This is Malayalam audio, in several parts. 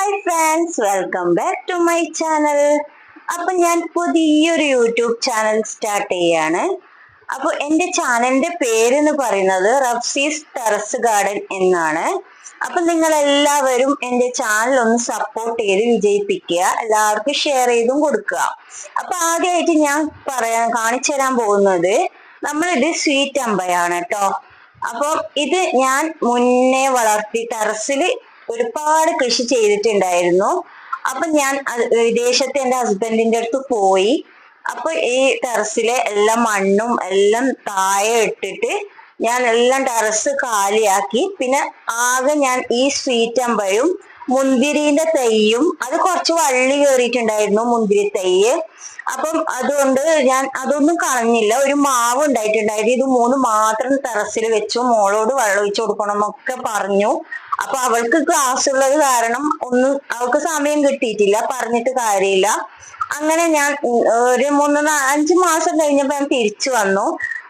Hi friends, welcome back to my channel. അപ്പൊ ഞാൻ പുതിയൊരു യൂട്യൂബ് ചാനൽ സ്റ്റാർട്ട് ചെയ്യാണ്. അപ്പൊ എന്റെ ചാനലിന്റെ പേര് എന്ന് പറയുന്നത് റബ്സീസ് ടെറസ് ഗാർഡൻ എന്നാണ്. അപ്പൊ നിങ്ങൾ എല്ലാവരും എന്റെ ചാനൽ ഒന്ന് സപ്പോർട്ട് ചെയ്ത് വിജയിപ്പിക്കുക, എല്ലാവർക്കും ഷെയർ ചെയ്തും കൊടുക്കുക. അപ്പൊ ആദ്യമായിട്ട് ഞാൻ കാണിച്ചു തരാൻ പോകുന്നത് നമ്മളിത് സ്വീറ്റ് അമ്പയാണ് കേട്ടോ. അപ്പൊ ഇത് ഞാൻ മുന്നേ വളർത്തി ടെറസിൽ ഒരുപാട് കൃഷി ചെയ്തിട്ടുണ്ടായിരുന്നു. അപ്പൊ ഞാൻ വിദേശത്ത് എന്റെ ഹസ്ബൻഡിന്റെ അടുത്ത് പോയി. അപ്പൊ ഈ ടെറസിലെ എല്ലാ മണ്ണും എല്ലാം താഴെ ഇട്ടിട്ട് ഞാൻ എല്ലാം ടെറസ് കാലിയാക്കി. പിന്നെ ആകെ ഞാൻ ഈ സ്വീറ്റ് അമ്പയും മുന്തിരിന്റെ തൈയും, അത് കുറച്ച് വള്ളി കയറിയിട്ടുണ്ടായിരുന്നു മുന്തിരി തൈ. അപ്പം അതുകൊണ്ട് ഞാൻ അതൊന്നും കളഞ്ഞില്ല. ഒരു മാവ് ഉണ്ടായിട്ടുണ്ടായിരുന്നു. ഇത് 3 മാത്രം ടെറസിൽ വെച്ചു. മോളോട് വെള്ളം ഒഴിച്ചു കൊടുക്കണം എന്നൊക്കെ പറഞ്ഞു. അപ്പൊ അവൾക്ക് ക്ലാസ് ഉള്ളത് കാരണം അവൾക്ക് സമയം കിട്ടിയിട്ടില്ല, പറഞ്ഞിട്ട് കാര്യമില്ല. അങ്ങനെ ഞാൻ ഒരു 3-5 മാസം കഴിഞ്ഞപ്പോ ഞാൻ തിരിച്ചു വന്നു.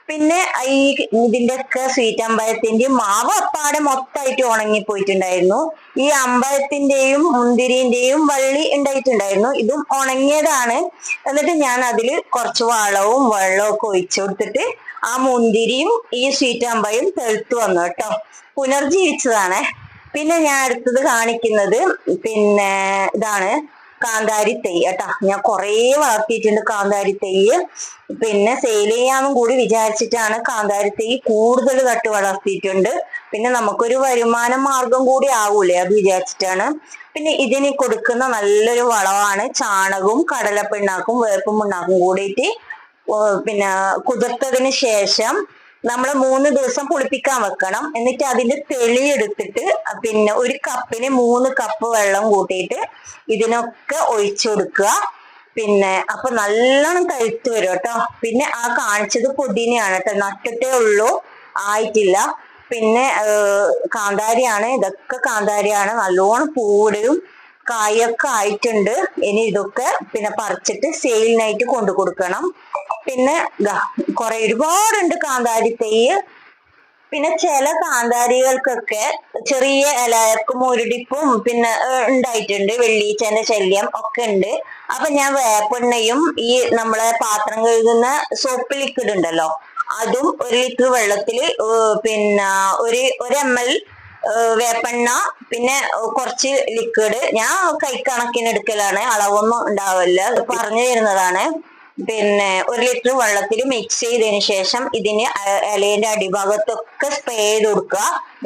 പിന്നെ ഈ ഇതിന്റെ ഒക്കെ സ്വീറ്റ് അമ്പഴത്തിന്റെ മാവ് അപ്പാടെ മൊത്തമായിട്ട് ഉണങ്ങിപ്പോയിട്ടുണ്ടായിരുന്നു. ഈ അമ്പഴത്തിന്റെയും മുന്തിരിന്റെയും വള്ളി ഉണ്ടായിട്ടുണ്ടായിരുന്നു. ഇതും ഉണങ്ങിയതാണ്. എന്നിട്ട് ഞാൻ അതിൽ കുറച്ച് വളവും വെള്ളവും ഒക്കെ ഒഴിച്ചു കൊടുത്തിട്ട് ആ മുന്തിരിയും ഈ സ്വീറ്റ് അമ്പയും തെളുത്തു വന്നു കേട്ടോ. പുനർജീവിച്ചതാണ്. പിന്നെ ഞാൻ അടുത്തത് കാണിക്കുന്നത് പിന്നെ ഇതാണ് കാന്താരി തൈ കേട്ടാ. ഞാൻ കുറേ വളർത്തിയിട്ടുണ്ട് കാന്താരി തൈ. പിന്നെ സെയിൽ ചെയ്യാനും കൂടി വിചാരിച്ചിട്ടാണ് കാന്താരി തൈ കൂടുതൽ നട്ട് വളർത്തിയിട്ടുണ്ട്. പിന്നെ നമുക്കൊരു വരുമാന മാർഗം കൂടി ആവൂലേ, അത് വിചാരിച്ചിട്ടാണ്. പിന്നെ ഇതിന് കൊടുക്കുന്ന നല്ലൊരു വളമാണ് ചാണകവും കടലപ്പിണ്ണാക്കും വേപ്പും പിണ്ണാക്കും കൂടിയിട്ട് പിന്നെ കുതിർത്തതിന് ശേഷം നമ്മൾ 3 ദിവസം പുളിപ്പിക്കാൻ വെക്കണം. എന്നിട്ട് അതിന്റെ തെളിയെടുത്തിട്ട് പിന്നെ ഒരു കപ്പിന് 3 കപ്പ് വെള്ളം കൂട്ടിയിട്ട് ഇതിനൊക്കെ ഒഴിച്ചു കൊടുക്കുക. പിന്നെ അപ്പൊ നല്ലോണം തഴുത്ത് വരും കേട്ടോ. പിന്നെ ആ കാണിച്ചത് പുതിനയാണ് കേട്ടോ, നട്ടിട്ടേ ഉള്ളൂ, ആയിട്ടില്ല. പിന്നെ കാന്താരിയാണ്, ഇതൊക്കെ കാന്താരിയാണ്. നല്ലോണം പൂവിടും, കായൊക്കെ ആയിട്ടുണ്ട്. ഇനി ഇതൊക്കെ പിന്നെ പറിച്ചിട്ട് സെയിലിനായിട്ട് കൊണ്ടു കൊടുക്കണം. പിന്നെ ഒരുപാടുണ്ട് കാന്താരി തൈ. പിന്നെ ചില കാന്താരികൾക്കൊക്കെ ചെറിയ ഇലക്കും മുരടിപ്പും പിന്നെ ഉണ്ടായിട്ടുണ്ട്, വെള്ളീച്ചന്റെ ശല്യം ഒക്കെ ഉണ്ട്. അപ്പൊ ഞാൻ വേപ്പെണ്ണയും ഈ നമ്മളെ പാത്രം കഴുകുന്ന സോപ്പ് ലിക്വിഡ് ഉണ്ടല്ലോ, അതും 1 ലിറ്റർ വെള്ളത്തിൽ പിന്നെ ഒരു ml വേപ്പെണ്ണ, പിന്നെ കുറച്ച് ലിക്വിഡ്, ഞാൻ കൈക്കണക്കിന് എടുക്കലാണ്, അളവൊന്നും ഉണ്ടാവില്ല, പറഞ്ഞു തരുന്നതാണ്. പിന്നെ 1 ലിറ്റർ വെള്ളത്തിൽ മിക്സ് ചെയ്തതിന് ശേഷം ഇതിന് ഇലേന്റെ അടിഭാഗത്തൊക്കെ സ്പ്രേ ചെയ്ത് കൊടുക്കുക.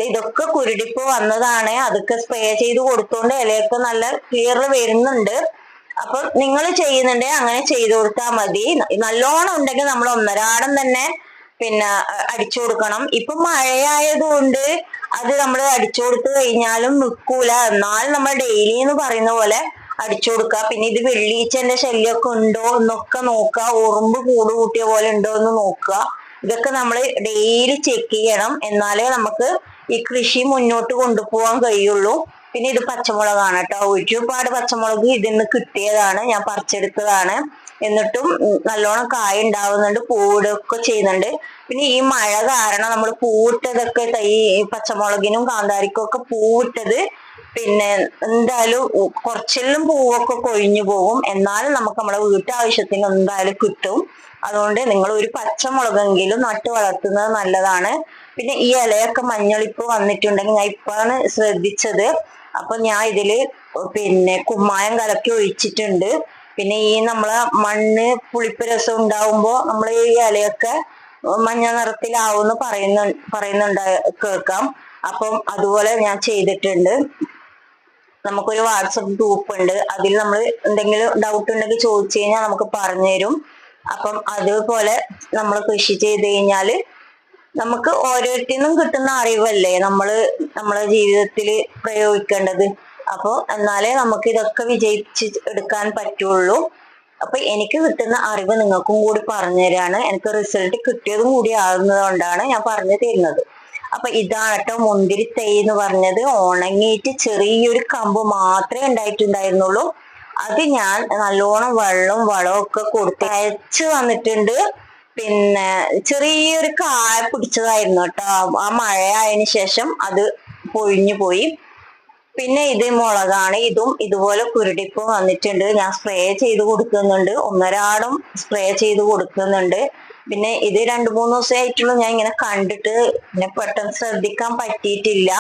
ഇതൊക്കെ കുരുടിപ്പ് വന്നതാണ്, അതൊക്കെ സ്പ്രേ ചെയ്ത് കൊടുത്തോണ്ട് ഇലയൊക്കെ നല്ല ക്ലിയർ വരുന്നുണ്ട്. അപ്പൊ നിങ്ങൾ ചെയ്യുന്നുണ്ടെങ്കിൽ അങ്ങനെ ചെയ്തു കൊടുത്താൽ മതി. നല്ലോണം ഉണ്ടെങ്കിൽ നമ്മൾ ഒന്നരാടം തന്നെ പിന്നെ അടിച്ചു കൊടുക്കണം. ഇപ്പൊ മഴയായതുകൊണ്ട് അത് നമ്മൾ അടിച്ചു കൊടുത്തു കഴിഞ്ഞാലും നിൽക്കൂല. എന്നാലും നമ്മൾ ഡെയിലി എന്ന് പറയുന്ന പോലെ അടിച്ചു കൊടുക്കുക. പിന്നെ ഇത് വെള്ളീച്ചന്റെ ശല്യമൊക്കെ ഉണ്ടോ എന്നൊക്കെ നോക്കുക, ഉറുമ്പ് കൂട് കൂട്ടിയ പോലെ ഉണ്ടോ എന്ന് നോക്കുക. ഇതൊക്കെ നമ്മൾ ഡെയിലി ചെക്ക് ചെയ്യണം, എന്നാലേ നമുക്ക് ഈ കൃഷി മുന്നോട്ട് കൊണ്ടുപോകാൻ കഴിയുള്ളൂ. പിന്നെ ഇത് പച്ചമുളകാണ് കേട്ടോ. ഒരുപാട് പച്ചമുളക് ഇതിന്ന് കിട്ടിയതാണ്, ഞാൻ പറിച്ചെടുത്തതാണ്. എന്നിട്ടും നല്ലോണം കായ ഉണ്ടാവുന്നുണ്ട്, പൂവിടൊക്കെ ചെയ്യുന്നുണ്ട്. പിന്നെ ഈ മഴ കാരണം നമ്മൾ പൂവിട്ടതൊക്കെ പച്ചമുളകിനും കാന്താരിക്കും ഒക്കെ പൂവിട്ടത് പിന്നെ എന്തായാലും കുറച്ചെല്ലാം പൂവൊക്കെ കൊഴിഞ്ഞു പോകും. എന്നാലും നമുക്ക് നമ്മളെ വീട്ടാവശ്യത്തിന് എന്തായാലും കിട്ടും. അതുകൊണ്ട് നിങ്ങൾ ഒരു പച്ചമുളകെങ്കിലും നട്ട് വളർത്തുന്നത് നല്ലതാണ്. പിന്നെ ഈ ഇലയൊക്കെ മഞ്ഞളിപ്പ് വന്നിട്ടുണ്ടെങ്കിൽ ഞാൻ ഇപ്പാണ് ശ്രദ്ധിച്ചത്. അപ്പൊ ഞാൻ ഇതില് പിന്നെ കുമ്മായം കലക്കി ഒഴിച്ചിട്ടുണ്ട്. പിന്നെ ഈ നമ്മളെ മണ്ണ് പുളിപ്പ് രസം ഉണ്ടാവുമ്പോ നമ്മൾ ഈ ഇലയൊക്കെ മഞ്ഞ നിറത്തിലാവുമെന്ന് പറയുന്നുണ്ട്, കേൾക്കാം. അപ്പം അതുപോലെ ഞാൻ ചെയ്തിട്ടുണ്ട്. നമുക്കൊരു വാട്സപ്പ് ഗ്രൂപ്പ് ഉണ്ട്, അതിൽ നമ്മൾ എന്തെങ്കിലും ഡൗട്ട് ഉണ്ടെങ്കിൽ ചോദിച്ചു കഴിഞ്ഞാൽ നമുക്ക് പറഞ്ഞു തരും. അപ്പം അതുപോലെ നമ്മൾ കൃഷി ചെയ്ത് കഴിഞ്ഞാൽ നമുക്ക് ഓരോരുത്തരിൽ നിന്നും കിട്ടുന്ന അറിവല്ലേ നമ്മളെ ജീവിതത്തിൽ പ്രയോഗിക്കേണ്ടത്. അപ്പോൾ എന്നാലേ നമുക്ക് ഇതൊക്കെ വിജയിച്ച് എടുക്കാൻ പറ്റുള്ളൂ. അപ്പൊ എനിക്ക് കിട്ടുന്ന അറിവ് നിങ്ങൾക്കും കൂടി പറഞ്ഞു തരാണ്. എനിക്ക് റിസൾട്ട് കിട്ടിയതും കൂടി ആകുന്നത് കൊണ്ടാണ് ഞാൻ പറഞ്ഞു തരുന്നത്. അപ്പൊ ഇതാണ് കേട്ടോ മുന്തിരി തൈ എന്ന് പറഞ്ഞത്. ഉണങ്ങിയിട്ട് ചെറിയൊരു കമ്പ് മാത്രമേ ഉണ്ടായിട്ടുണ്ടായിരുന്നുള്ളൂ. അത് ഞാൻ നല്ലോണം വെള്ളവും വളവും ഒക്കെ കൊടുത്ത് അയച്ചു വന്നിട്ടുണ്ട്. പിന്നെ ചെറിയൊരു കായ പിടിച്ചതായിരുന്നു കേട്ടോ. ആ മഴ ആയതിനു ശേഷം അത് പൊഴിഞ്ഞു പോയി. പിന്നെ ഇത് മുളകാണ്. ഇതും ഇതുപോലെ കുരുടിപ്പ് വന്നിട്ടുണ്ട്. ഞാൻ സ്പ്രേ ചെയ്ത് കൊടുക്കുന്നുണ്ട്, ഒന്നരാടം സ്പ്രേ ചെയ്ത് കൊടുക്കുന്നുണ്ട്. പിന്നെ ഇത് 2-3 ദിവസമായിട്ടുള്ളൂ ഞാൻ ഇങ്ങനെ കണ്ടിട്ട്, പിന്നെ പെട്ടെന്ന് ശ്രദ്ധിക്കാൻ പറ്റിയിട്ടില്ല.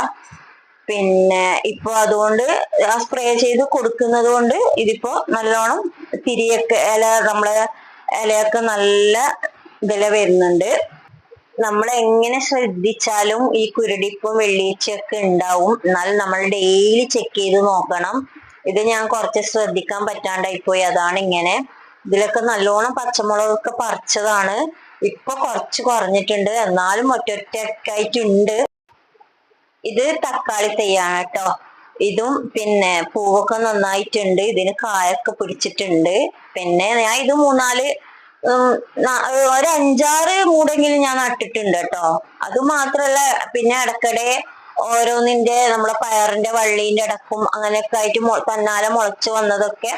പിന്നെ ഇപ്പൊ അതുകൊണ്ട് ആ സ്പ്രേ ചെയ്ത് കൊടുക്കുന്നത് കൊണ്ട് ഇതിപ്പോ നല്ലോണം തിരിയൊക്കെ നമ്മളെ ഇലയൊക്കെ നല്ല വില വരുന്നുണ്ട്. നമ്മൾ എങ്ങനെ ശ്രദ്ധിച്ചാലും ഈ കുരുടിപ്പും വെള്ളീച്ചയൊക്കെ ഉണ്ടാവും. എന്നാൽ നമ്മൾ ഡെയിലി ചെക്ക് ചെയ്ത് നോക്കണം. ഇത് ഞാൻ കുറച്ച് ശ്രദ്ധിക്കാൻ പറ്റാണ്ടായി പോയി, അതാണ് ഇങ്ങനെ. ഇതിലൊക്കെ നല്ലോണം പച്ചമുളകൊക്കെ പറിച്ചതാണ്. ഇപ്പൊ കുറച്ച് കുറഞ്ഞിട്ടുണ്ട്, എന്നാലും ഒറ്റൊറ്റക്കായിട്ടുണ്ട്. ഇത് തക്കാളി തൈയാണ് കേട്ടോ. ഇതും പിന്നെ പൂവൊക്കെ നന്നായിട്ടുണ്ട്, ഇതിന് കായൊക്കെ പിടിച്ചിട്ടുണ്ട്. പിന്നെ ഞാൻ ഇത് 3-4 ഒരു 5-6 മൂടെങ്കിലും ഞാൻ നട്ടിട്ടുണ്ട് കേട്ടോ. അത് മാത്രല്ല, പിന്നെ ഇടയ്ക്കിടെ ഓരോന്നിന്റെ നമ്മളെ പയറിന്റെ വള്ളീന്റെ ഇടക്കും അങ്ങനെയൊക്കെ ആയിട്ട് തന്നാലെ മുളച്ചു വന്നതൊക്കെ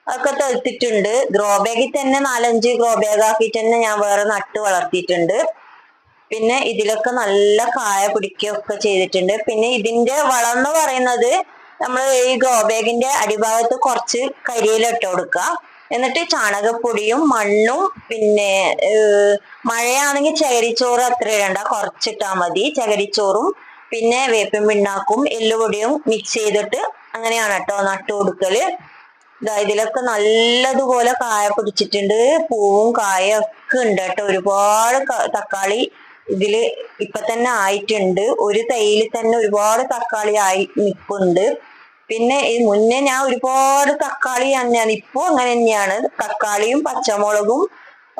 അതൊക്കെ തെളിത്തിട്ടുണ്ട്. ഗ്രോ ബാഗിൽ തന്നെ 4-5 ഗ്രോ ബാഗ് ആക്കിയിട്ട് തന്നെ ഞാൻ വേറെ നട്ട് വളർത്തിയിട്ടുണ്ട്. പിന്നെ ഇതിലൊക്കെ നല്ല കായ പിടിക്കുകയൊക്കെ ചെയ്തിട്ടുണ്ട്. പിന്നെ ഇതിന്റെ വളം എന്ന് പറയുന്നത്, നമ്മൾ ഈ ഗ്രോ ബാഗിന്റെ അടിഭാഗത്ത് കുറച്ച് കരിയില ഇട്ട് കൊടുക്കുക. എന്നിട്ട് ചാണകപ്പൊടിയും മണ്ണും, പിന്നെ മഴയാണെങ്കിൽ ചകിരിച്ചോറ് അത്ര ഇടണ്ട, കുറച്ചിട്ടാ മതി. ചകിരിച്ചോറും പിന്നെ വേപ്പിൻ പിണ്ണാക്കും എല്ലുപൊടിയും മിക്സ് ചെയ്തിട്ട് അങ്ങനെയാണ് കേട്ടോ നട്ടു കൊടുക്കല്. ഇതിലൊക്കെ നല്ലതുപോലെ കായ പിടിച്ചിട്ടുണ്ട്, പൂവും കായൊക്കെ ഉണ്ട് കേട്ടോ. ഒരുപാട് തക്കാളി ഇതില് ഇപ്പൊ തന്നെ ആയിട്ടുണ്ട്. ഒരു തൈയിൽ തന്നെ ഒരുപാട് തക്കാളി ആയി നിൽപ്പുണ്ട്. പിന്നെ ഈ മുന്നേ ഞാൻ ഒരുപാട് തക്കാളി തന്നെയാണ്, ഇപ്പൊ അങ്ങനെ തന്നെയാണ്. തക്കാളിയും പച്ചമുളകും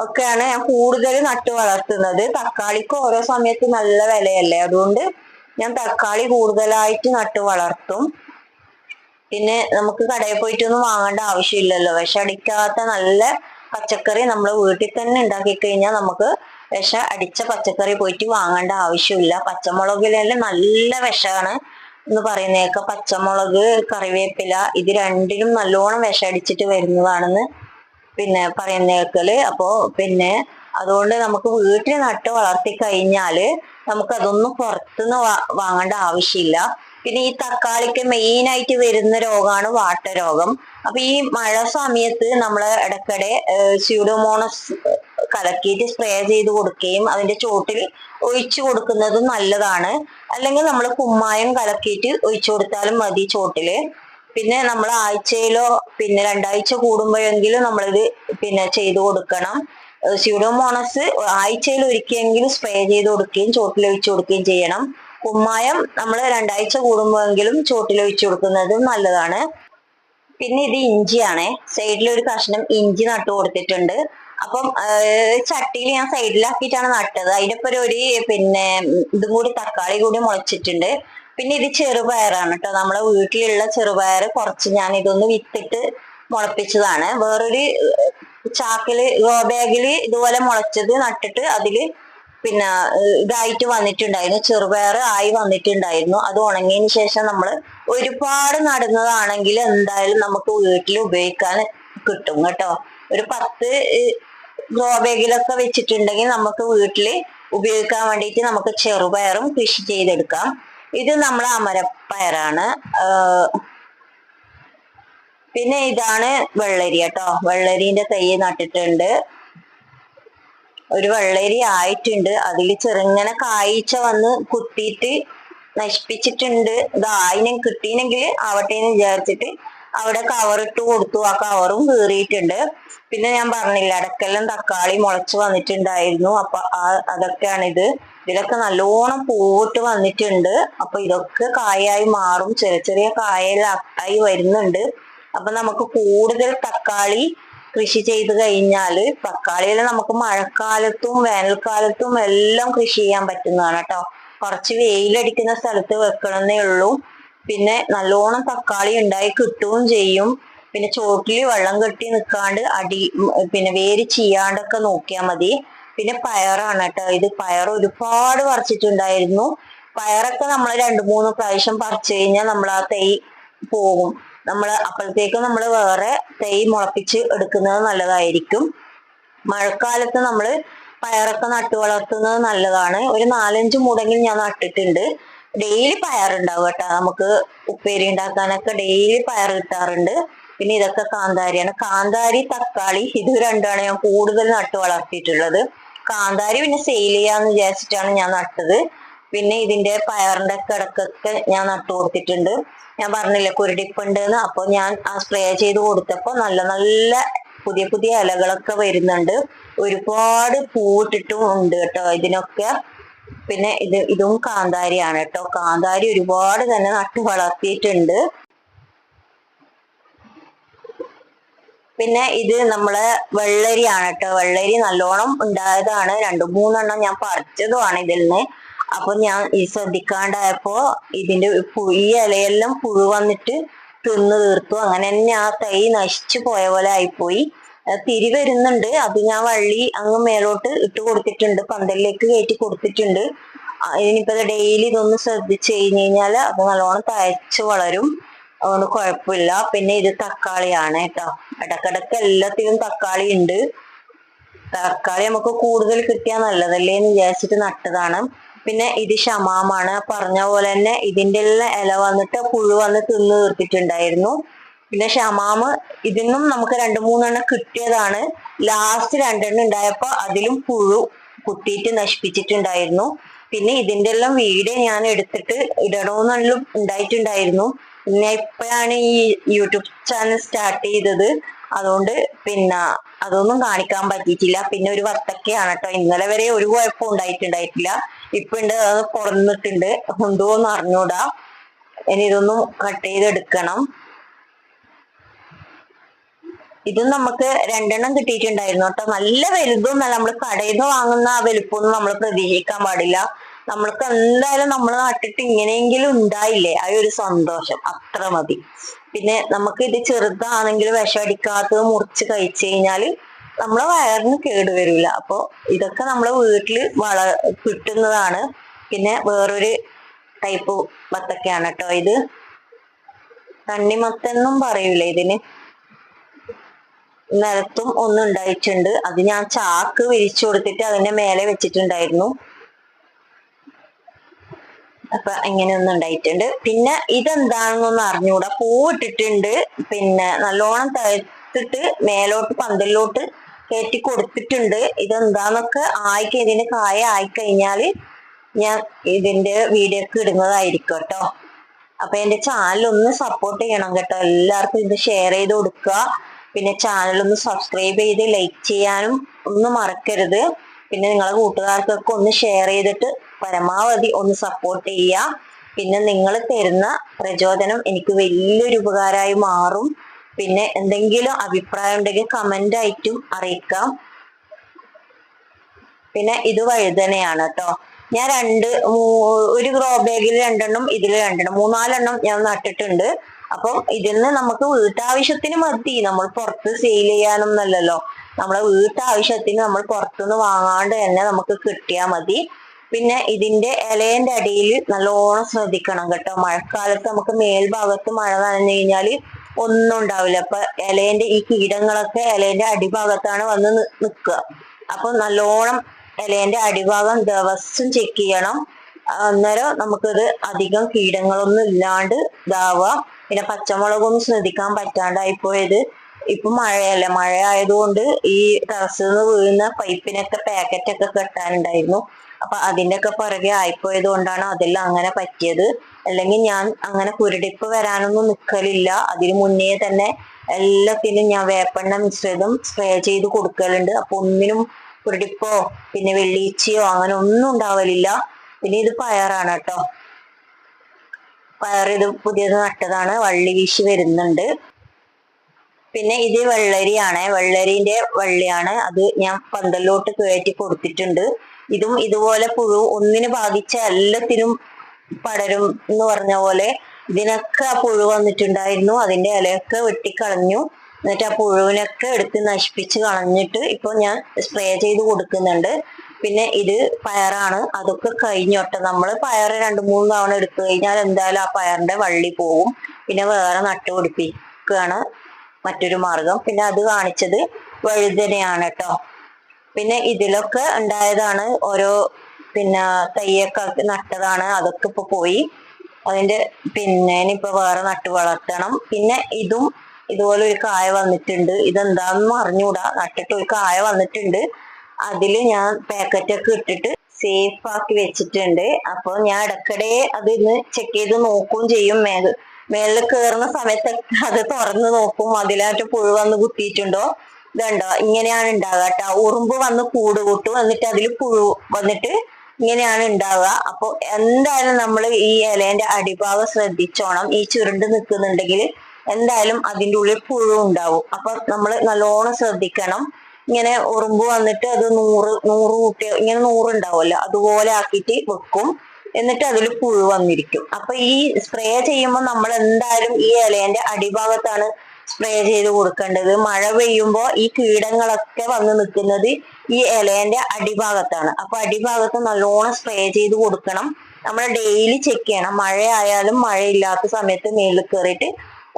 ഒക്കെയാണ് ഞാൻ കൂടുതൽ നട്ടു വളർത്തുന്നത്. തക്കാളിക്ക് ഓരോ സമയത്ത് നല്ല വിലയല്ലേ, അതുകൊണ്ട് ഞാൻ തക്കാളി കൂടുതലായിട്ട് നട്ടു വളർത്തും. പിന്നെ നമുക്ക് കടയിൽ പോയിട്ടൊന്നും വാങ്ങേണ്ട ആവശ്യമില്ലല്ലോ. വിഷമടിക്കാത്ത നല്ല പച്ചക്കറി നമ്മൾ വീട്ടിൽ തന്നെ ഉണ്ടാക്കി കഴിഞ്ഞാൽ നമുക്ക് അടിച്ച പച്ചക്കറി പോയിട്ട് വാങ്ങേണ്ട ആവശ്യമില്ല. പച്ചമുളകിലെല്ലാം നല്ല വിഷമാണ് എന്ന് പറയുന്നേക്ക. പച്ചമുളക്, കറിവേപ്പില, ഇത് രണ്ടിലും നല്ലോണം അടിച്ചിട്ട് വരുന്നതാണെന്ന് പിന്നെ പറയുന്നേക്കല്. അപ്പോ പിന്നെ അതുകൊണ്ട് നമുക്ക് വീട്ടിൽ നട്ട് വളർത്തി കഴിഞ്ഞാല് നമുക്ക് അതൊന്നും പുറത്തുനിന്ന് വാങ്ങേണ്ട ആവശ്യമില്ല. പിന്നെ ഈ തക്കാളിക്ക് മെയിൻ ആയിട്ട് വരുന്ന രോഗമാണ് വാട്ടരോഗം. അപ്പൊ ഈ മഴ സമയത്ത് നമ്മൾ ഇടയ്ക്കിടെ സ്യൂഡോമോണസ് കലക്കിയിട്ട് സ്പ്രേ ചെയ്ത് കൊടുക്കുകയും അതിന്റെ ചോട്ടിൽ ഒഴിച്ചു കൊടുക്കുന്നതും നല്ലതാണ്. അല്ലെങ്കിൽ നമ്മൾ കുമ്മായം കലക്കിയിട്ട് ഒഴിച്ചു കൊടുത്താലും മതി ചോട്ടില്. പിന്നെ നമ്മൾ ആഴ്ചയിലോ പിന്നെ 2 ആഴ്ച കൂടുമ്പോഴെങ്കിലും നമ്മളിത് പിന്നെ ചെയ്തു കൊടുക്കണം. സ്യൂഡോമോണസ് ആഴ്ചയിൽ ഒരിക്കലെങ്കിലും സ്പ്രേ ചെയ്ത് കൊടുക്കുകയും ചോട്ടിൽ ഒഴിച്ചു കൊടുക്കുകയും ചെയ്യണം. കുമ്മായം നമ്മൾ 2 ആഴ്ച കൂടുമ്പോഴെങ്കിലും ചോട്ടിൽ ഒഴിച്ചു കൊടുക്കുന്നതും നല്ലതാണ്. പിന്നെ ഇത് ഇഞ്ചിയാണേ, സൈഡിൽ ഒരു കഷ്ണം ഇഞ്ചി നട്ടു കൊടുത്തിട്ടുണ്ട്. അപ്പം ചട്ടിയിൽ ഞാൻ സൈഡിലാക്കിയിട്ടാണ് നട്ടത്. അതിനൊപ്പം ഒരു പിന്നെ ഇതും കൂടി തക്കാളി കൂടി മുളച്ചിട്ടുണ്ട്. പിന്നെ ഇത് ചെറുപയറാണ് കേട്ടോ, നമ്മളെ വീട്ടിലുള്ള ചെറുപയർ കുറച്ച് ഞാൻ ഇതൊന്ന് വിത്തിട്ട് മുളപ്പിച്ചതാണ്. വേറൊരു ചാക്കില് ഗ്രോ ബാഗില് ഇതുപോലെ മുളച്ചത് നട്ടിട്ട് അതില് പിന്നെ ഇതായിട്ട് വന്നിട്ടുണ്ടായിരുന്നു, ചെറുപയർ ആയി വന്നിട്ടുണ്ടായിരുന്നു. അത് ഉണങ്ങിയതിന് ശേഷം നമ്മൾ ഒരുപാട് നടുന്നതാണെങ്കിൽ എന്തായാലും നമുക്ക് വീട്ടിൽ ഉപയോഗിക്കാൻ കിട്ടും കേട്ടോ. ഒരു 10 ഗ്രോ ബാഗിലൊക്കെ വെച്ചിട്ടുണ്ടെങ്കിൽ നമുക്ക് വീട്ടില് ഉപയോഗിക്കാൻ വേണ്ടിയിട്ട് നമുക്ക് ചെറുപയറും കൃഷി ചെയ്തെടുക്കാം. ഇത് നമ്മളെ അമരപ്പയറാണ്. പിന്നെ ഇതാണ് വെള്ളരി കേട്ടോ, വെള്ളരിന്റെ തൈ നട്ടിട്ടുണ്ട്. ഒരു വെള്ളരി ആയിട്ടുണ്ട്, അതിൽ ചെറുങ്ങനെ കായ്ച്ച വന്ന് കുത്തിയിട്ട് നശിപ്പിച്ചിട്ടുണ്ട്. ഇത് ആയിനം കിട്ടീനെങ്കിൽ ആവട്ടെ എന്ന് വിചാരിച്ചിട്ട് അവിടെ കവറിട്ട് കൊടുത്തു. ആ കവറും കീറിയിട്ടുണ്ട്. പിന്നെ ഞാൻ പറഞ്ഞില്ല, ഇടക്കെല്ലാം തക്കാളി മുളച്ചു വന്നിട്ടുണ്ടായിരുന്നു. അപ്പൊ അതൊക്കെയാണിത്. ഇതിലൊക്കെ നല്ലോണം പൂവിട്ട് വന്നിട്ടുണ്ട്. അപ്പൊ ഇതൊക്കെ കായായി മാറും, ചെറിയ ചെറിയ കായായി വരുന്നുണ്ട്. അപ്പൊ നമുക്ക് കൂടുതൽ തക്കാളി കൃഷി ചെയ്ത് കഴിഞ്ഞാല്, തക്കാളിയിൽ നമുക്ക് മഴക്കാലത്തും വേനൽക്കാലത്തും എല്ലാം കൃഷി ചെയ്യാൻ പറ്റുന്നതാണ് കേട്ടോ. കുറച്ച് വെയിലടിക്കുന്ന സ്ഥലത്ത് വെക്കണമെന്നേ ഉള്ളൂ. പിന്നെ നല്ലോണം തക്കാളി ഉണ്ടായി കിട്ടുകയും ചെയ്യും. പിന്നെ ചോട്ടിൽ വെള്ളം കെട്ടി നിൽക്കാണ്ട് പിന്നെ വേര് ചെയ്യാണ്ടൊക്കെ നോക്കിയാൽ മതി. പിന്നെ പയറാണ് കേട്ടോ, ഇത് പയർ ഒരുപാട് പറിച്ചിട്ടുണ്ടായിരുന്നു. പയറൊക്കെ നമ്മൾ 2-3 പ്രാവശ്യം പറിച്ചു കഴിഞ്ഞാൽ നമ്മൾ ആ തൈ പോകും. അപ്പോഴത്തേക്കും നമ്മൾ വേറെ തൈ മുളപ്പിച്ച് എടുക്കുന്നത് നല്ലതായിരിക്കും. മഴക്കാലത്ത് നമ്മൾ പയറൊക്കെ നട്ടു വളർത്തുന്നത് നല്ലതാണ്. ഒരു 4-5 മൂടെങ്കിലും ഞാൻ നട്ടിട്ടുണ്ട്. ഡെയിലി പയറുണ്ടാവും കേട്ടോ. നമുക്ക് ഉപ്പേരി ഉണ്ടാക്കാനൊക്കെ ഡെയിലി പയർ കിട്ടാറുണ്ട്. പിന്നെ ഇതൊക്കെ കാന്താരിയാണ്. കാന്താരി, തക്കാളി ഇത് രണ്ടാണ് ഞാൻ കൂടുതൽ നട്ടു വളർത്തിയിട്ടുള്ളത്. കാന്താരി പിന്നെ സെയിൽ ചെയ്യാന്ന് വിചാരിച്ചിട്ടാണ് ഞാൻ നട്ടത്. പിന്നെ ഇതിന്റെ പയറിന്റെ കിടക്കൊക്കെ ഞാൻ നട്ടു കൊടുത്തിട്ടുണ്ട്. ഞാൻ പറഞ്ഞില്ലേ കുരുടിപ്പുണ്ട് എന്ന്. അപ്പൊ ഞാൻ ആ സ്പ്രേ ചെയ്ത് കൊടുത്തപ്പോ നല്ല നല്ല പുതിയ പുതിയ ഇലകളൊക്കെ വരുന്നുണ്ട്. ഒരുപാട് പൂവിട്ടിട്ടും ഉണ്ട് കേട്ടോ ഇതിനൊക്കെ. പിന്നെ ഇതും കാന്താരിയാണ് കേട്ടോ. കാന്താരി ഒരുപാട് തന്നെ നട്ടു വളർത്തിയിട്ടുണ്ട്. പിന്നെ ഇത് നമ്മളെ വെള്ളരിയാണ് കേട്ടോ. വെള്ളരി നല്ലോണം ഉണ്ടായതാണ്. 2-3 ഞാൻ പറിച്ചതുമാണ് ഇതിൽ നിന്ന്. അപ്പൊ ഞാൻ ഈ ശ്രദ്ധിക്കാണ്ടായപ്പോ ഇതിന്റെ ഈ ഇലയെല്ലാം പുഴു വന്നിട്ട് തിന്നു തീർത്തു. അങ്ങനെ തന്നെ ആ തൈ നശിച്ചു പോയ പോലെ ആയിപ്പോയി. തിരി വരുന്നുണ്ട്. അത് ഞാൻ വള്ളി അങ്ങ് മേലോട്ട് ഇട്ട് കൊടുത്തിട്ടുണ്ട്, പന്തലിലേക്ക് കയറ്റി കൊടുത്തിട്ടുണ്ട്. ഇനിയിപ്പോ ഡെയിലി ഇതൊന്ന് ശ്രദ്ധിച്ചു കഴിഞ്ഞാൽ അത് നല്ലോണം തഴച്ചു വളരും. അതുകൊണ്ട് കുഴപ്പമില്ല. പിന്നെ ഇത് തക്കാളിയാണ് കേട്ടോ. ഇടക്കിടക്ക് എല്ലാത്തിലും തക്കാളി ഉണ്ട്. തക്കാളി നമുക്ക് കൂടുതൽ കിട്ടിയാൽ നല്ലതല്ലേ എന്ന് വിചാരിച്ചിട്ട് നട്ടതാണ്. പിന്നെ ഇത് ഷമാമാണ്. പറഞ്ഞ പോലെ തന്നെ ഇതിന്റെ എല്ലാം ഇല വന്നിട്ട് പുഴു വന്ന് തിന്നു തീർത്തിട്ടുണ്ടായിരുന്നു. പിന്നെ ഷമാമ് ഇതിനും നമുക്ക് 2-3 കിട്ടിയതാണ്. ലാസ്റ്റ് 2 ഉണ്ടായപ്പോ അതിലും പുഴു കുത്തിയിട്ട് നശിപ്പിച്ചിട്ടുണ്ടായിരുന്നു. പിന്നെ ഇതിന്റെ എല്ലാം വീഡിയോ ഞാൻ എടുത്തിട്ട് ഇടണമെന്നെല്ലാം ഉണ്ടായിട്ടുണ്ടായിരുന്നു. പിന്നെ ഇപ്പോഴാണ് ഈ യൂട്യൂബ് ചാനൽ സ്റ്റാർട്ട് ചെയ്തത്. അതുകൊണ്ട് പിന്നെ അതൊന്നും കാണിക്കാൻ പറ്റിയിട്ടില്ല. പിന്നെ ഒരു വത്തക്കയാണ് കേട്ടോ. ഇന്നലെ വരെ ഒരു കുഴപ്പം ഉണ്ടായിട്ടുണ്ടായിട്ടില്ല. ഇപ്പൊ ഉണ്ട്, അത് പൊറന്നിട്ടുണ്ട്. ഉണ്ടോന്ന് അറിഞ്ഞൂടാ. ഇനി ഇതൊന്നും കട്ട് ചെയ്തെടുക്കണം. ഇതും നമുക്ക് 2 കിട്ടിയിട്ടുണ്ടായിരുന്നു കേട്ടോ. നല്ല വലുതൊന്നല്ല. നമ്മൾ കടയിൽ നിന്ന് വാങ്ങുന്ന ആ വലുപ്പമൊന്നും നമ്മൾ പ്രതീക്ഷിക്കാൻ പാടില്ല. നമ്മൾക്ക് എന്തായാലും നമ്മൾ നട്ടിട്ട് ഇങ്ങനെയെങ്കിലും ഉണ്ടായില്ലേ, ആ ഒരു സന്തോഷം അത്ര മതി. പിന്നെ നമുക്ക് ഇത് ചെറുതാണെങ്കിൽ വിഷമടിക്കാത്തത് മുറിച്ച് കഴിച്ചു കഴിഞ്ഞാൽ നമ്മളെ വയറിന് കേടുവരില്ല. അപ്പൊ ഇതൊക്കെ നമ്മളെ വീട്ടില് കിട്ടുന്നതാണ്. പിന്നെ വേറൊരു ടൈപ്പ് വത്തക്കയാണ് കേട്ടോ ഇത്. തണ്ണിമത്തെന്നും പറയൂലേ ഇതിന്. നിലത്തും ഉണ്ടായിട്ടുണ്ട്. അത് ഞാൻ ചാക്ക് വിരിച്ചു കൊടുത്തിട്ട് അതിന്റെ മേലെ വെച്ചിട്ടുണ്ടായിരുന്നു. അപ്പൊ ഇങ്ങനെയൊന്നും ഉണ്ടായിട്ടുണ്ട്. പിന്നെ ഇതെന്താണെന്നൊന്നും അറിഞ്ഞൂടാ. പൂവിട്ടിട്ടുണ്ട്. പിന്നെ നല്ലോണം തഴുത്തിട്ട് മേലോട്ട് പന്തലിലോട്ട് കയറ്റി കൊടുത്തിട്ടുണ്ട്. ഇതെന്താന്നൊക്കെ ഇതിന്റെ കായ ആയിക്കഴിഞ്ഞാല് ഞാൻ ഇതിന്റെ വീഡിയോ ഒക്കെ ഇടുന്നതായിരിക്കും കേട്ടോ. അപ്പൊ എന്റെ ചാനൽ ഒന്ന് സപ്പോർട്ട് ചെയ്യണം കേട്ടോ. എല്ലാവർക്കും ഇത് ഷെയർ ചെയ്ത് കൊടുക്കുക. പിന്നെ ചാനൽ ഒന്ന് സബ്സ്ക്രൈബ് ചെയ്ത് ലൈക്ക് ചെയ്യാനും ഒന്നും മറക്കരുത്. പിന്നെ നിങ്ങളെ കൂട്ടുകാർക്കൊക്കെ ഒന്ന് ഷെയർ ചെയ്തിട്ട് പരമാവധി ഒന്ന് സപ്പോർട്ട് ചെയ്യുക. പിന്നെ നിങ്ങൾ തരുന്ന പ്രചോദനം എനിക്ക് വലിയൊരു ഉപകാരമായി മാറും. പിന്നെ എന്തെങ്കിലും അഭിപ്രായം ഉണ്ടെങ്കിൽ കമന്റ് ആയിട്ടും അറിയിക്കാം. പിന്നെ ഇത് വഴുതനയാണ് കേട്ടോ. ഞാൻ ഒരു ഗ്രോ ബാഗിൽ 2 ഇതിൽ 2 3-4 ഞാൻ നട്ടിട്ടുണ്ട്. അപ്പം ഇതിന്ന് നമുക്ക് വീട്ടാവശ്യത്തിന് മതി. നമ്മൾ പുറത്ത് സെയിൽ ചെയ്യാനൊന്നല്ലല്ലോ. നമ്മളെ വീട്ടാവശ്യത്തിന് നമ്മൾ പുറത്തുനിന്ന് വാങ്ങാണ്ട് തന്നെ നമുക്ക് കിട്ടിയാൽ മതി. പിന്നെ ഇതിന്റെ ഇലേന്റെ അടിയിൽ നല്ലോണം ശ്രദ്ധിക്കണം കേട്ടോ. മഴക്കാലത്ത് നമുക്ക് മേൽഭാഗത്ത് മഴ നനഞ്ഞു കഴിഞ്ഞാല് ഒന്നും ഉണ്ടാവില്ല. അപ്പൊ ഇലേന്റെ ഈ കീടങ്ങളൊക്കെ ഇലേന്റെ അടിഭാഗത്താണ് വന്ന് നിൽക്കുക. അപ്പൊ നല്ലോണം ഇലേന്റെ അടിഭാഗം ദിവസം ചെക്ക് ചെയ്യണം. അന്നേരം നമുക്കത് അധികം കീടങ്ങളൊന്നും ഇല്ലാണ്ട് ഇതാവുക. പിന്നെ പച്ചമുളകൊന്നും ശ്രദ്ധിക്കാൻ പറ്റാണ്ടായി പോയത്. ഇപ്പൊ മഴയല്ലേ, മഴ ആയതുകൊണ്ട് ഈ ടെറസിൽ നിന്ന് വീഴുന്ന പൈപ്പിനൊക്കെ പാക്കറ്റൊക്കെ കെട്ടാനുണ്ടായിരുന്നു. അപ്പൊ അതിന്റെ ഒക്കെ പുറകെ ആയിപ്പോയത് കൊണ്ടാണ് അതെല്ലാം അങ്ങനെ പറ്റിയത്. അല്ലെങ്കിൽ ഞാൻ അങ്ങനെ കുരുടിപ്പ് വരാനൊന്നും നിൽക്കലില്ല. അതിന് മുന്നേ തന്നെ എല്ലാത്തിനും ഞാൻ വേപ്പെണ്ണ മിശ്രിതം സ്പ്രേ ചെയ്ത് കൊടുക്കലുണ്ട്. അപ്പൊ ഒന്നിനും കുരുടിപ്പോ പിന്നെ വെള്ളീച്ചയോ അങ്ങനെ ഒന്നും ഉണ്ടാവലില്ല. പിന്നെ ഇത് പയറാണ് കേട്ടോ. പയർ ഇത് പുതിയത് നട്ടതാണ്. വള്ളി വീശി വരുന്നുണ്ട്. പിന്നെ ഇത് വെള്ളരിയാണ്. വെള്ളരിന്റെ വള്ളിയാണ്. അത് ഞാൻ പന്തലിലോട്ട് കയറ്റി കൊടുത്തിട്ടുണ്ട്. ഇതും ഇതുപോലെ പുഴു ഒന്നിന് ബാധിച്ച എല്ലാത്തിനും പടരും എന്ന് പറഞ്ഞ പോലെ ഇതിനൊക്കെ ആ പുഴു വന്നിട്ടുണ്ടായിരുന്നു. അതിന്റെ ഇലയൊക്കെ വെട്ടിക്കളഞ്ഞു. എന്നിട്ട് ആ പുഴുവിനൊക്കെ എടുത്ത് നശിപ്പിച്ച് കളഞ്ഞിട്ട് ഇപ്പൊ ഞാൻ സ്പ്രേ ചെയ്ത് കൊടുക്കുന്നുണ്ട്. പിന്നെ ഇത് പയറാണ്. അതൊക്കെ കഴിഞ്ഞോട്ടെ. നമ്മൾ പയർ 2-3 തവണ എടുത്തു കഴിഞ്ഞാൽ എന്തായാലും ആ പയറിന്റെ വള്ളി പോവും. പിന്നെ വേറെ നട്ടുപിടിപ്പിക്കുകയാണ് മറ്റൊരു മാർഗം. പിന്നെ അത് കാണിച്ചത് വഴുതനയാണ് കേട്ടോ. പിന്നെ ഇതിലൊക്കെ ഉണ്ടായതാണ് ഓരോ പിന്നെ തയ്യൊക്കെ നട്ടതാണ്, അതൊക്കെ ഇപ്പൊ പോയി. അതിന്റെ പിന്നെ ഇനിയിപ്പൊ വേറെ നട്ട് വളർത്തണം. പിന്നെ ഇതുപോലെ ഒരു കായ വന്നിട്ടുണ്ട്. ഇതെന്താണെന്ന് അറിഞ്ഞൂടാ. നട്ടിട്ട് ഒരു കായ വന്നിട്ടുണ്ട്. അതില് ഞാൻ പാക്കറ്റൊക്കെ ഇട്ടിട്ട് സേഫ് ആക്കി വെച്ചിട്ടുണ്ട്. അപ്പൊ ഞാൻ ഇടയ്ക്കിടെ അതിന്ന് ചെക്ക് ചെയ്ത് നോക്കുകയും ചെയ്യും. മേളിൽ കയറുന്ന സമയത്തൊക്കെ അത് തുറന്ന് നോക്കും, അതിലായിട്ട് പുഴു വന്ന് കുത്തിയിട്ടുണ്ടോ. ഇതുണ്ടോ, ഇങ്ങനെയാണ് ഉണ്ടാവുക കേട്ടോ. ഉറുമ്പ് വന്ന് കൂട് കൂട്ടും, എന്നിട്ട് അതിൽ പുഴു വന്നിട്ട് ഇങ്ങനെയാണ് ഉണ്ടാവുക. അപ്പൊ എന്തായാലും നമ്മൾ ഈ ഇലേന്റെ അടിഭാഗം ശ്രദ്ധിച്ചോണം. ഈ ചുരുണ്ട് നിൽക്കുന്നുണ്ടെങ്കിൽ എന്തായാലും അതിൻ്റെ ഉള്ളിൽ പുഴു ഉണ്ടാവും. അപ്പൊ നമ്മൾ നല്ലോണം ശ്രദ്ധിക്കണം. ഇങ്ങനെ ഉറുമ്പ് വന്നിട്ട് അത് നൂറ് കൂട്ടി ഇങ്ങനെ 100 ഉണ്ടാവുമല്ലോ, അതുപോലെ ആക്കിയിട്ട് വെക്കും. എന്നിട്ട് അതിൽ പുഴു വന്നിരിക്കും. അപ്പൊ ഈ സ്പ്രേ ചെയ്യുമ്പോൾ നമ്മൾ എന്തായാലും ഈ ഇലേന്റെ അടിഭാഗത്താണ് സ്പ്രേ ചെയ്ത് കൊടുക്കേണ്ടത്. മഴ പെയ്യുമ്പോൾ ഈ കീടങ്ങളൊക്കെ വന്ന് നിൽക്കുന്നത് ഈ ഇലേന്റെ അടിഭാഗത്താണ്. അപ്പൊ അടിഭാഗത്ത് നല്ലോണം സ്പ്രേ ചെയ്ത് കൊടുക്കണം. നമ്മൾ ഡെയിലി ചെക്ക് ചെയ്യണം. മഴയായാലും മഴയില്ലാത്ത സമയത്ത് മേളിൽ കയറിയിട്ട്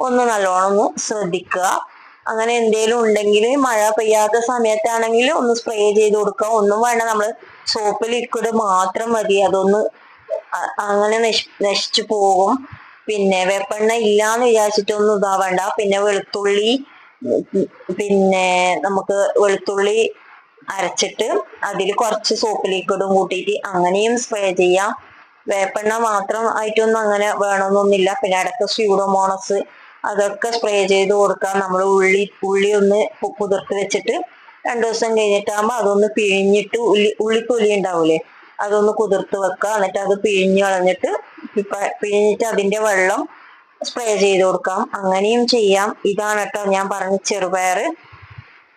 ഒന്ന് നല്ലോണം ഒന്ന് ശ്രദ്ധിക്കുക. അങ്ങനെ എന്തെങ്കിലും ഉണ്ടെങ്കിൽ മഴ പെയ്യാത്ത സമയത്താണെങ്കിൽ ഒന്ന് സ്പ്രേ ചെയ്ത് കൊടുക്കുക. ഒന്നും വേണ്ട, നമ്മൾ സോപ്പ് ലിക്വിഡ് മാത്രം മതി. അതൊന്ന് അങ്ങനെ നശിച്ചു പോകും. പിന്നെ വേപ്പെണ്ണ ഇല്ലാന്ന് വിചാരിച്ചിട്ടൊന്നും ഇതാവണ്ട. പിന്നെ വെളുത്തുള്ളി, പിന്നെ നമുക്ക് വെളുത്തുള്ളി അരച്ചിട്ട് അതിൽ കുറച്ച് സോപ്പ് ലിക്വിഡും കൂട്ടിയിട്ട് അങ്ങനെയും സ്പ്രേ ചെയ്യാം. വേപ്പെണ്ണ മാത്രം ആയിട്ടൊന്നും അങ്ങനെ വേണമെന്നൊന്നുമില്ല. പിന്നെ ഇടയ്ക്ക് സ്യൂഡോമോണസ് അതൊക്കെ സ്പ്രേ ചെയ്ത് കൊടുക്കാം. നമ്മൾ ഉള്ളി ഒന്ന് കുതിർത്ത് വെച്ചിട്ട് 2 ദിവസം കഴിഞ്ഞിട്ടാകുമ്പോൾ അതൊന്ന് പിഴിഞ്ഞിട്ട് ഉള്ളിത്തൊലി ഉണ്ടാവൂലേ, അതൊന്ന് കുതിർത്ത് വെക്കുക. എന്നിട്ട് അത് പിഴിഞ്ഞ് കളഞ്ഞിട്ട് അതിന്റെ വെള്ളം സ്പ്രേ ചെയ്ത് കൊടുക്കാം. അങ്ങനെയും ചെയ്യാം. ഇതാണ് കേട്ടോ ഞാൻ പറഞ്ഞ ചെറുപയർ.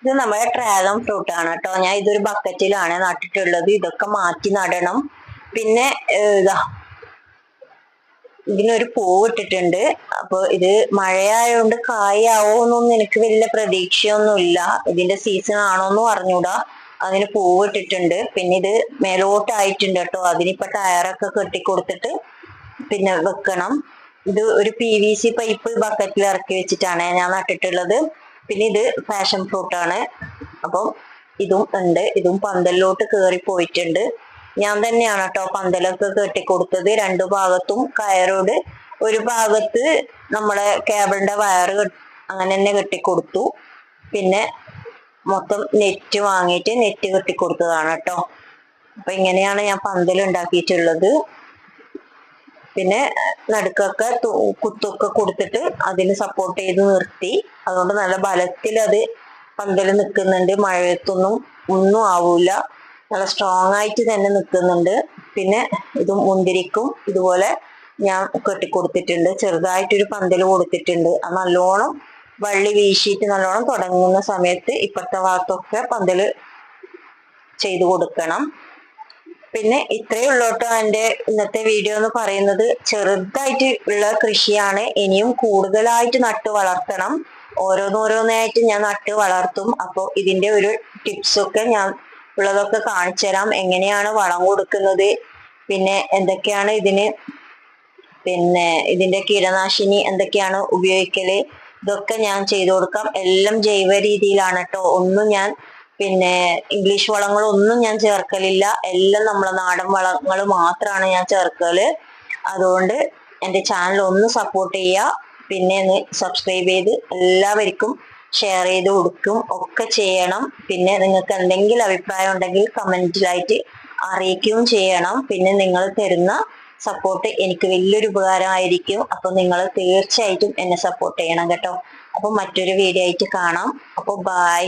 ഇത് നമ്മുടെ ഡ്രാഗൺ ഫ്രൂട്ട് ആണ് കേട്ടോ. ഞാൻ ഇതൊരു ബക്കറ്റിലാണ് നട്ടിട്ടുള്ളത്. ഇതൊക്കെ മാറ്റി നടണം. പിന്നെ ഇതിനൊരു പൂവ് ഇട്ടിട്ടുണ്ട്. അപ്പൊ ഇത് മഴയായോണ്ട് കായാവോന്നൊന്നും എനിക്ക് വലിയ പ്രതീക്ഷയൊന്നുമില്ല. ഇതിന്റെ സീസൺ ആണോന്നും അറിഞ്ഞൂടാ. അതിന് പൂവ് ഇട്ടിട്ടുണ്ട്. പിന്നെ ഇത് മേലോട്ടായിട്ടുണ്ട് കേട്ടോ. അതിനിപ്പോ ടയറൊക്കെ കെട്ടിക്കൊടുത്തിട്ട് പിന്നെ വെക്കണം. ഇത് ഒരു PVC പൈപ്പ് ബക്കറ്റിൽ ഇറക്കി വെച്ചിട്ടാണ് ഞാൻ നട്ടിട്ടുള്ളത്. പിന്നെ ഇത് പാഷൻ ഫ്രൂട്ട് ആണ്. അപ്പം ഇതും ഉണ്ട്. ഇതും പന്തലിലോട്ട് കയറി പോയിട്ടുണ്ട്. ഞാൻ തന്നെയാണ് കേട്ടോ പന്തലൊക്കെ കെട്ടിക്കൊടുത്തത്. 2 ഭാഗത്തും കയറോട്, ഒരു ഭാഗത്ത് നമ്മളെ കേബിളിന്റെ വയറ് അങ്ങനെ തന്നെ കെട്ടിക്കൊടുത്തു. പിന്നെ മൊത്തം നെറ്റ് വാങ്ങിയിട്ട് നെറ്റ് കെട്ടിക്കൊടുത്തതാണ് കേട്ടോ. അപ്പൊ ഇങ്ങനെയാണ് ഞാൻ പന്തൽ ഉണ്ടാക്കിയിട്ടുള്ളത്. പിന്നെ നടുക്കൊക്കെ കുത്തൊക്കെ കൊടുത്തിട്ട് അതിന് സപ്പോർട്ട് ചെയ്ത് നിർത്തി. അതുകൊണ്ട് നല്ല ബലത്തിൽ അത് പന്തൽ നിൽക്കുന്നുണ്ട്. മഴയത്തൊന്നും ഒന്നും ആവൂല, നല്ല സ്ട്രോങ് ആയിട്ട് തന്നെ നിൽക്കുന്നുണ്ട്. പിന്നെ ഇത് മുന്തിരിക്കും ഇതുപോലെ ഞാൻ കെട്ടിക്കൊടുത്തിട്ടുണ്ട്. ചെറുതായിട്ടൊരു പന്തൽ കൊടുത്തിട്ടുണ്ട്. അത് നല്ലോണം വള്ളി വീശിയിട്ട് നല്ലോണം തുടങ്ങുന്ന സമയത്ത് ഇപ്പുറത്തെ ഭാഗത്തൊക്കെ പന്തൽ ചെയ്തു കൊടുക്കണം. പിന്നെ ഇത്രയേ ഉള്ളൂ കേട്ടോ എൻ്റെ ഇന്നത്തെ വീഡിയോ എന്ന് പറയുന്നത്. ചെറുതായിട്ട് ഉള്ള കൃഷിയാണ്. ഇനിയും കൂടുതലായിട്ട് നട്ട് വളർത്തണം. ഓരോന്നോരോന്നായിട്ട് ഞാൻ നട്ട് വളർത്തും. അപ്പോൾ ഇതിന്റെ ഒരു ടിപ്സൊക്കെ ഞാൻ ഉള്ളതൊക്കെ കാണിച്ചു തരാം. എങ്ങനെയാണ് വളം കൊടുക്കുന്നത്, പിന്നെ എന്തൊക്കെയാണ് ഇതിന്റെ കീടനാശിനി എന്തൊക്കെയാണ് ഉപയോഗിക്കല്, ഇതൊക്കെ ഞാൻ ചെയ്തു കൊടുക്കാം. എല്ലാം ജൈവ രീതിയിലാണ് കേട്ടോ. ഒന്നും ഞാൻ ഇംഗ്ലീഷ് വളങ്ങളൊന്നും ഞാൻ ചേർക്കലില്ല. എല്ലാം നമ്മളെ നാടൻ വളങ്ങൾ മാത്രമാണ് ഞാൻ ചേർക്കല്. അതുകൊണ്ട് എൻ്റെ ചാനൽ ഒന്ന് സപ്പോർട്ട് ചെയ്യുക. പിന്നെ ഒന്ന് സബ്സ്ക്രൈബ് ചെയ്ത് എല്ലാവർക്കും ഷെയർ ചെയ്ത് കൊടുക്കും ഒക്കെ ചെയ്യണം. പിന്നെ നിങ്ങൾക്ക് എന്തെങ്കിലും അഭിപ്രായം ഉണ്ടെങ്കിൽ കമന്റിലായിട്ട് അറിയിക്കുകയും ചെയ്യണം. പിന്നെ നിങ്ങൾ തരുന്ന സപ്പോർട്ട് എനിക്ക് വലിയൊരു ഉപകാരമായിരിക്കും. അപ്പൊ നിങ്ങൾ തീർച്ചയായിട്ടും എന്നെ സപ്പോർട്ട് ചെയ്യണം കേട്ടോ. അപ്പൊ മറ്റൊരു വീഡിയോ ആയിട്ട് കാണാം. അപ്പോൾ ബൈ.